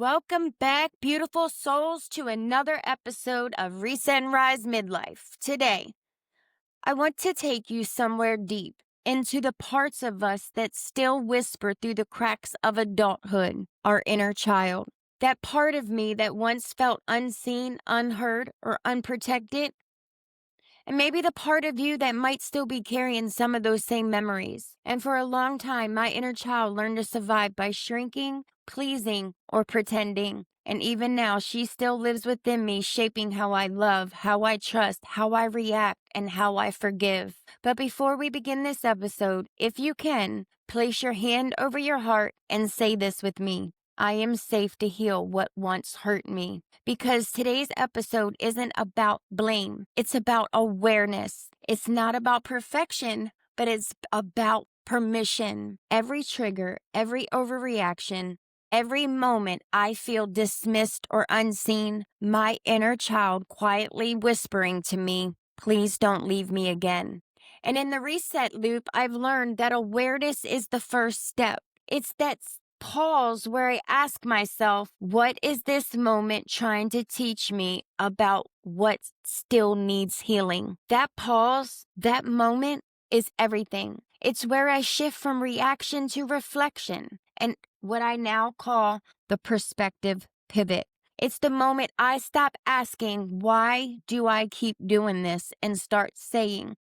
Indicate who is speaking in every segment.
Speaker 1: Welcome back, beautiful souls, to another episode of Reset and Rise Midlife. Today, I want to take you somewhere deep into the parts of us that still whisper through the cracks of adulthood, our inner child. That part of me that once felt unseen, unheard, or unprotected. And maybe the part of you that might still be carrying some of those same memories. And for a long time, my inner child learned to survive by shrinking, pleasing, or pretending. And even now, she still lives within me, shaping how I love, how I trust, how I react, and how I forgive. But before we begin this episode, if you can, place your hand over your heart and say this with me. I am safe to heal what once hurt me. Because today's episode isn't about blame. It's about awareness. It's not about perfection, but it's about permission. Every trigger, every overreaction, every moment I feel dismissed or unseen, my inner child quietly whispering to me, please don't leave me again. And in the reset loop, I've learned that awareness is the first step. It's that pause where I ask myself, what is this moment trying to teach me about what still needs healing? That pause, that moment is everything. It's where I shift from reaction to reflection and what I now call the perspective pivot. It's the moment I stop asking, why do I keep doing this? And start saying,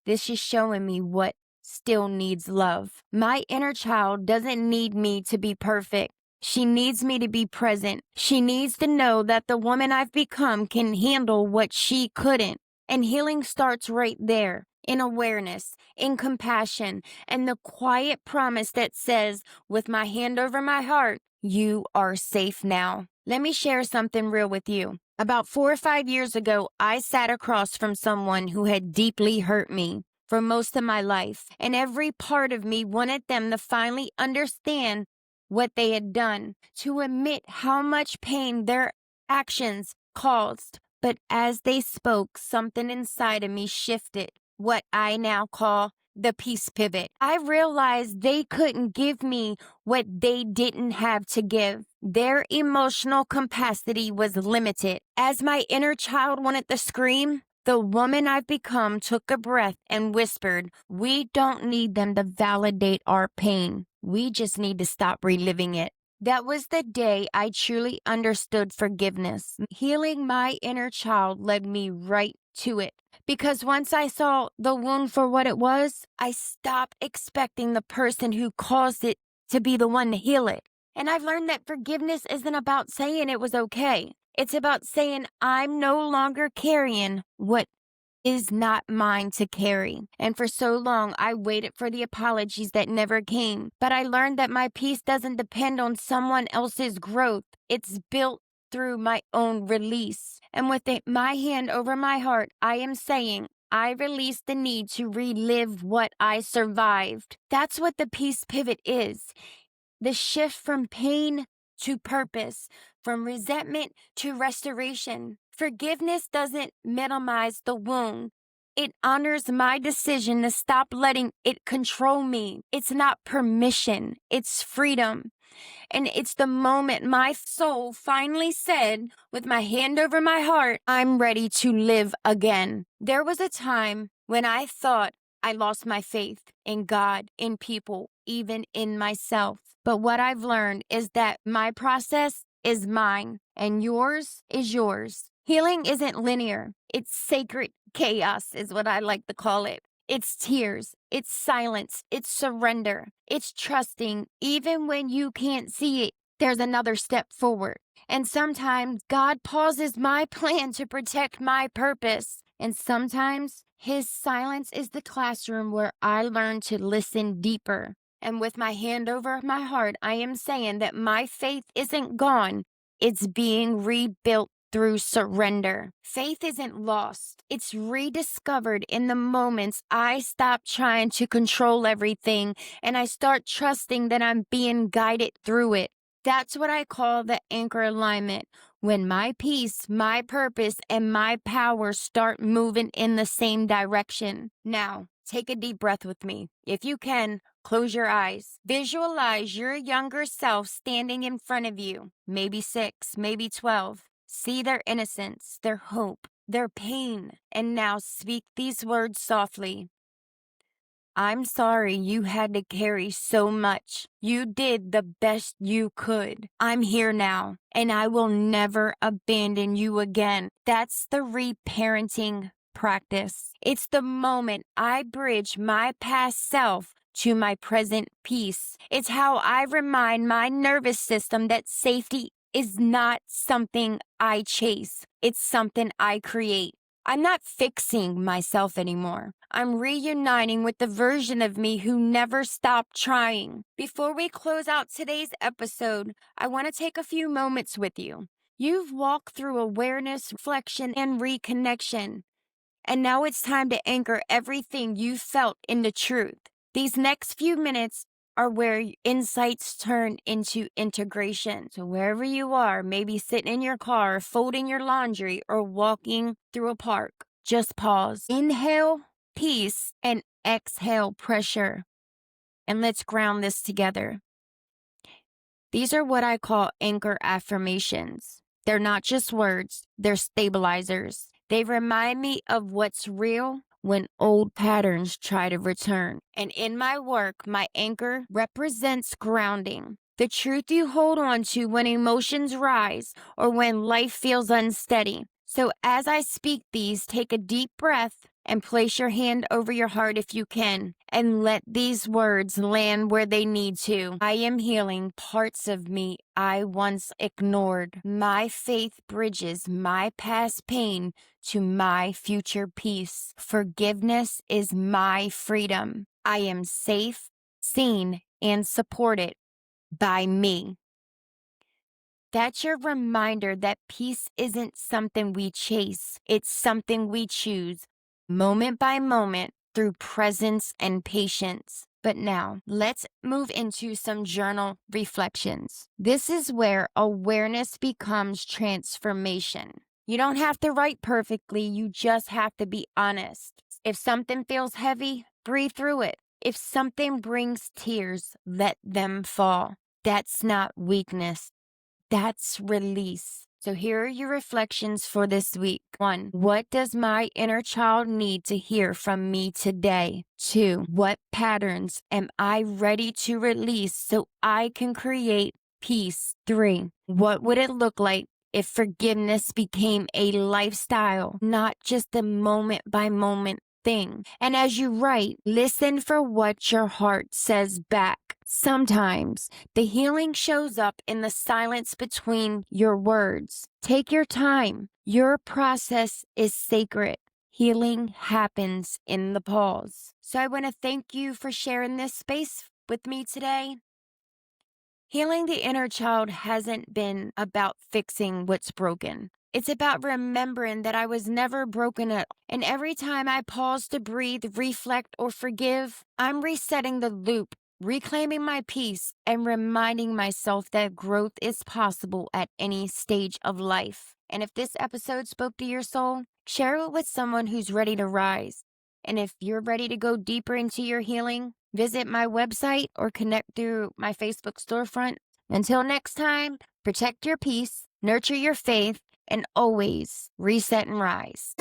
Speaker 1: this is showing me what still needs love. My inner child doesn't need me to be perfect. She needs me to be present. She needs to know that the woman I've become can handle what she couldn't. And healing starts right there, in awareness, in compassion, and the quiet promise that says, with my hand over my heart, you are safe now. Let me share something real with you. About 4 or 5 years ago, I sat across from someone who had deeply hurt me for most of my life, and every part of me wanted them to finally understand what they had done, to admit how much pain their actions caused. But as they spoke, something inside of me shifted, what I now call the peace pivot. I realized they couldn't give me what they didn't have to give. Their emotional capacity was limited. As my inner child wanted to scream, the woman I've become took a breath and whispered, we don't need them to validate our pain. We just need to stop reliving it. That was the day I truly understood forgiveness. Healing my inner child led me right to it. Because once I saw the wound for what it was, I stopped expecting the person who caused it to be the one to heal it. And I've learned that forgiveness isn't about saying it was okay. It's about saying I'm no longer carrying what is not mine to carry. And for so long, I waited for the apologies that never came. But I learned that my peace doesn't depend on someone else's growth. It's built through my own release. And with my hand over my heart, I am saying, I release the need to relive what I survived. That's what the peace pivot is. The shift from pain to purpose, from resentment to restoration. Forgiveness doesn't minimize the wound. It honors my decision to stop letting it control me. It's not permission, it's freedom. And it's the moment my soul finally said, with my hand over my heart, I'm ready to live again. There was a time when I thought I lost my faith in God, in people, even in myself. But what I've learned is that my process is mine and yours is yours. Healing isn't linear. It's sacred chaos is what I like to call it. It's tears, it's silence, it's surrender, it's trusting even when you can't see it. There's another step forward. And sometimes God pauses my plan to protect my purpose. And sometimes his silence is the classroom where I learn to listen deeper. And with my hand over my heart, I am saying that my faith isn't gone. It's being rebuilt through surrender. Faith isn't lost. It's rediscovered in the moments I stop trying to control everything and I start trusting that I'm being guided through it. That's what I call the anchor alignment. When my peace, my purpose, and my power start moving in the same direction. Now, take a deep breath with me. If you can, Close your eyes. Visualize your younger self standing in front of you, maybe 6, maybe 12. See their innocence, their hope, their pain, and now speak these words softly. I'm sorry you had to carry so much. You did the best you could. I'm here now, and I will never abandon you again. That's the reparenting practice. It's the moment I bridge my past self to my present peace. It's how I remind my nervous system that safety is not something I chase. It's something I create. I'm not fixing myself anymore. I'm reuniting with the version of me who never stopped trying. Before we close out today's episode, I want to take a few moments with you. You've walked through awareness, reflection, and reconnection. And now it's time to anchor everything you felt into truth. These next few minutes are where insights turn into integration. So wherever you are, maybe sitting in your car, folding your laundry, or walking through a park, just pause. Inhale peace and exhale pressure. And let's ground this together. These are what I call anchor affirmations. They're not just words, they're stabilizers. They remind me of what's real when old patterns try to return. And in my work, my anchor represents grounding. The truth you hold on to when emotions rise or when life feels unsteady. So as I speak these, take a deep breath and place your hand over your heart if you can, and let these words land where they need to. I am healing parts of me I once ignored. My faith bridges my past pain to my future peace. Forgiveness is my freedom. I am safe, seen, and supported by me. That's your reminder that peace isn't something we chase. It's something we choose, moment by moment, through presence and patience. But now, let's move into some journal reflections. This is where awareness becomes transformation. You don't have to write perfectly, you just have to be honest. If something feels heavy, breathe through it. If something brings tears, let them fall. That's not weakness. That's release. So here are your reflections for this week. 1. What does my inner child need to hear from me today? 2. What patterns am I ready to release so I can create peace? 3. What would it look like if forgiveness became a lifestyle, not just a moment by moment thing? And as you write, listen for what your heart says back. Sometimes the healing shows up in the silence between your words. Take your time. Your process is sacred. Healing happens in the pause. So I want to thank you for sharing this space with me today. Healing the inner child hasn't been about fixing what's broken. It's about remembering that I was never broken at all. And every time I pause to breathe, reflect, or forgive, I'm resetting the loop, reclaiming my peace, and reminding myself that growth is possible at any stage of life. And if this episode spoke to your soul, share it with someone who's ready to rise. And if you're ready to go deeper into your healing, visit my website or connect through my Facebook storefront. Until next time, protect your peace, nurture your faith, and always reset and rise.